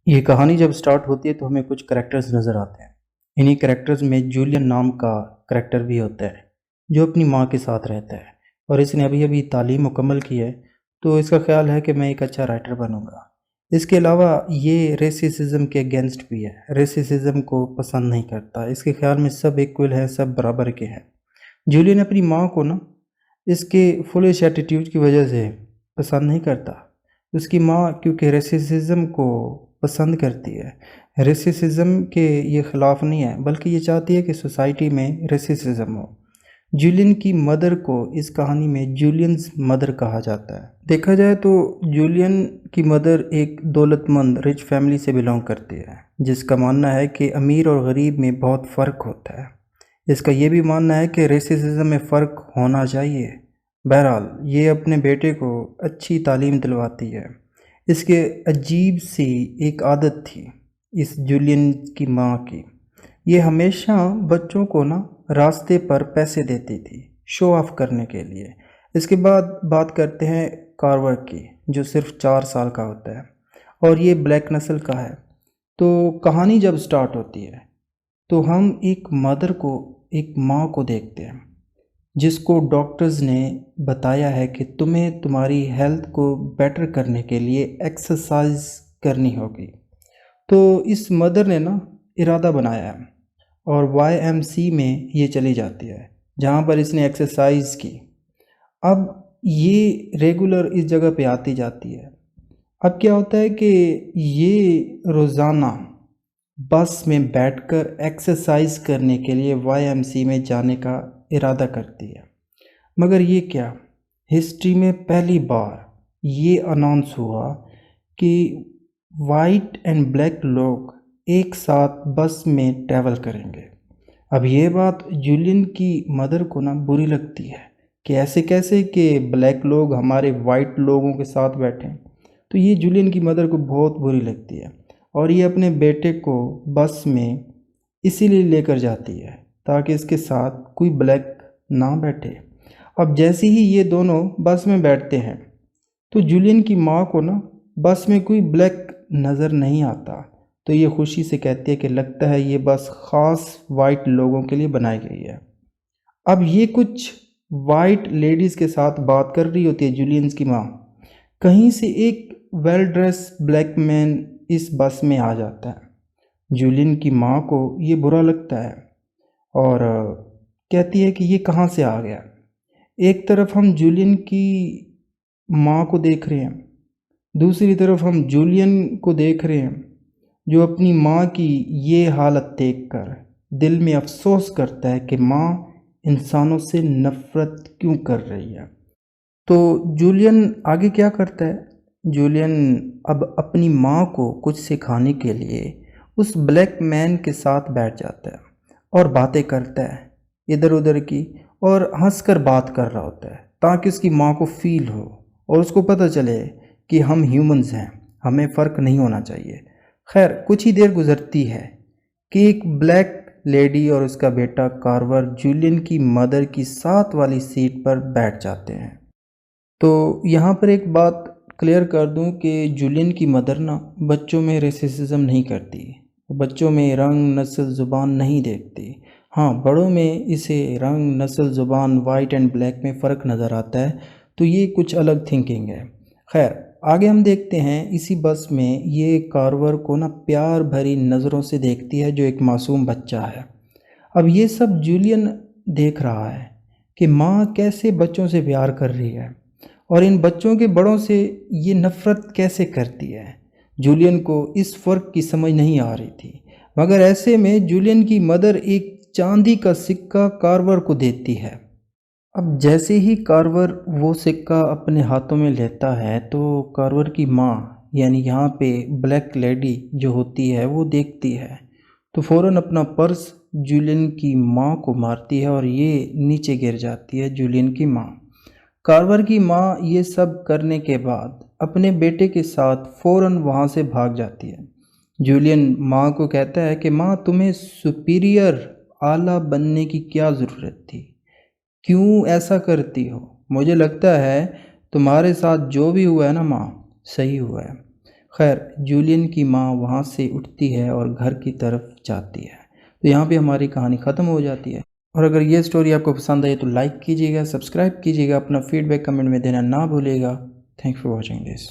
ये कहानी जब स्टार्ट होती है तो हमें कुछ करैक्टर्स नज़र आते हैं। इन्हीं करैक्टर्स में जूलियन नाम का करैक्टर भी होता है, जो अपनी माँ के साथ रहता है और इसने अभी-अभी तालीम मुकम्मल की है, तो इसका ख़्याल है कि मैं एक अच्छा राइटर बनूँगा। इसके अलावा ये रेसिसिज़्म के अगेंस्ट भी है, रेसिसिज़्म को पसंद नहीं करता, इसके ख़्याल में सब इक्वल हैं, सब बराबर के हैं। जूलियन अपनी माँ को ना इसके फुलिश एटीट्यूड की वजह से पसंद नहीं करता। उसकी माँ क्योंकि रेसिसिज्म को पसंद करती है। रेसिसिज्म के ये ख़िलाफ़ नहीं है, बल्कि ये चाहती है कि सोसाइटी में रेसिसिज्म हो। जूलियन की मदर को इस कहानी में जूलियंस मदर कहा जाता है। देखा जाए तो जूलियन की मदर एक दौलतमंद रिच फैमिली से बिलोंग करती है, जिसका मानना है कि अमीर और गरीब में बहुत फ़र्क होता है। इसका ये भी मानना है कि रेसिज्म में फ़र्क होना चाहिए। बहरहाल ये अपने बेटे को अच्छी तालीम दिलवाती है। इसके अजीब सी एक आदत थी इस जूलियन की माँ की। ये हमेशा बच्चों को ना रास्ते पर पैसे देती थी, शो ऑफ करने के लिए। इसके बाद बात करते हैं कार्वर की, जो सिर्फ 4 साल का होता है और ये ब्लैक नस्ल का है। तो कहानी जब स्टार्ट होती है तो हम एक मदर को, एक माँ को देखते हैं, जिसको डॉक्टर्स ने बताया है कि तुम्हें तुम्हारी हेल्थ को बेटर करने के लिए एक्सरसाइज करनी होगी। तो इस मदर ने ना इरादा बनाया है और वाईएमसी में ये चली जाती है, जहाँ पर इसने एक्सरसाइज की। अब ये रेगुलर इस जगह पे आती जाती है। अब क्या होता है कि ये रोज़ाना बस में बैठकर एक्सरसाइज करने के लिए वाईएमसी में जाने का इरादा करती है। मगर ये क्या, हिस्ट्री में पहली बार ये अनाउंस हुआ कि वाइट एंड ब्लैक लोग एक साथ बस में ट्रैवल करेंगे। अब ये बात जूलियन की मदर को ना बुरी लगती है कि ऐसे कैसे कि ब्लैक लोग हमारे वाइट लोगों के साथ बैठें। तो ये जूलियन की मदर को बहुत बुरी लगती है और ये अपने बेटे को बस में इसीलिए लेकर जाती है ताकि इसके साथ कोई ब्लैक ना बैठे। अब जैसे ही ये दोनों बस में बैठते हैं तो जूलियन की माँ को ना बस में कोई ब्लैक नज़र नहीं आता। तो ये खुशी से कहती है कि लगता है ये बस ख़ास वाइट लोगों के लिए बनाई गई है। अब ये कुछ वाइट लेडीज़ के साथ बात कर रही होती है जूलियंस की माँ। कहीं से एक वेल ड्रेस ब्लैक मैन इस बस में आ जाता है। जूलियन की माँ को ये बुरा लगता है और कहती है कि ये कहाँ से आ गया। एक तरफ हम जूलियन की माँ को देख रहे हैं, दूसरी तरफ हम जूलियन को देख रहे हैं, जो अपनी माँ की ये हालत देखकर दिल में अफ़सोस करता है कि माँ इंसानों से नफ़रत क्यों कर रही है। तो जूलियन आगे क्या करता है? जूलियन अब अपनी माँ को कुछ सिखाने के लिए उस ब्लैक मैन के साथ बैठ जाता है और बातें करता है इधर-उधर की, और हंसकर बात कर रहा होता है ताकि उसकी माँ को फ़ील हो और उसको पता चले कि हम ह्यूमंस हैं, हमें फ़र्क नहीं होना चाहिए। खैर कुछ ही देर गुजरती है कि एक ब्लैक लेडी और उसका बेटा कार्वर जूलियन की मदर की साथ वाली सीट पर बैठ जाते हैं। तो यहाँ पर एक बात क्लियर कर दूँ कि जूलियन की मदर ना बच्चों में रेसिज्म नहीं करती, बच्चों में रंग, नस्ल, ज़ुबान नहीं देखती। हाँ, बड़ों में इसे रंग, नस्ल, ज़ुबान, वाइट एंड ब्लैक में फ़र्क नज़र आता है, तो ये कुछ अलग थिंकिंग है। खैर आगे हम देखते हैं इसी बस में ये कार्वर को ना प्यार भरी नज़रों से देखती है, जो एक मासूम बच्चा है। अब ये सब जूलियन देख रहा है कि माँ कैसे बच्चों से प्यार कर रही है और इन बच्चों के बड़ों से ये नफ़रत कैसे करती है। जूलियन को इस फ़र्क की समझ नहीं आ रही थी, मगर ऐसे में जूलियन की मदर एक चांदी का सिक्का कार्वर को देती है। अब जैसे ही कार्वर वो सिक्का अपने हाथों में लेता है तो कार्वर की माँ, यानी यहाँ पे ब्लैक लेडी जो होती है, वो देखती है तो फ़ौरन अपना पर्स जूलियन की माँ को मारती है और ये नीचे गिर जाती है जूलियन की माँ। कार्वर की माँ ये सब करने के बाद अपने बेटे के साथ फ़ौरन वहाँ से भाग जाती है। जूलियन माँ को कहता है कि माँ, तुम्हें सुपीरियर आला बनने की क्या ज़रूरत थी, क्यों ऐसा करती हो? मुझे लगता है तुम्हारे साथ जो भी हुआ है ना माँ, सही हुआ है। खैर जूलियन की माँ वहाँ से उठती है और घर की तरफ जाती है। तो यहाँ पे हमारी कहानी ख़त्म हो जाती है। और अगर ये स्टोरी आपको पसंद आई तो लाइक कीजिएगा, सब्सक्राइब कीजिएगा, अपना फीडबैक कमेंट में देना ना भूलिएगा। Thanks for watching this.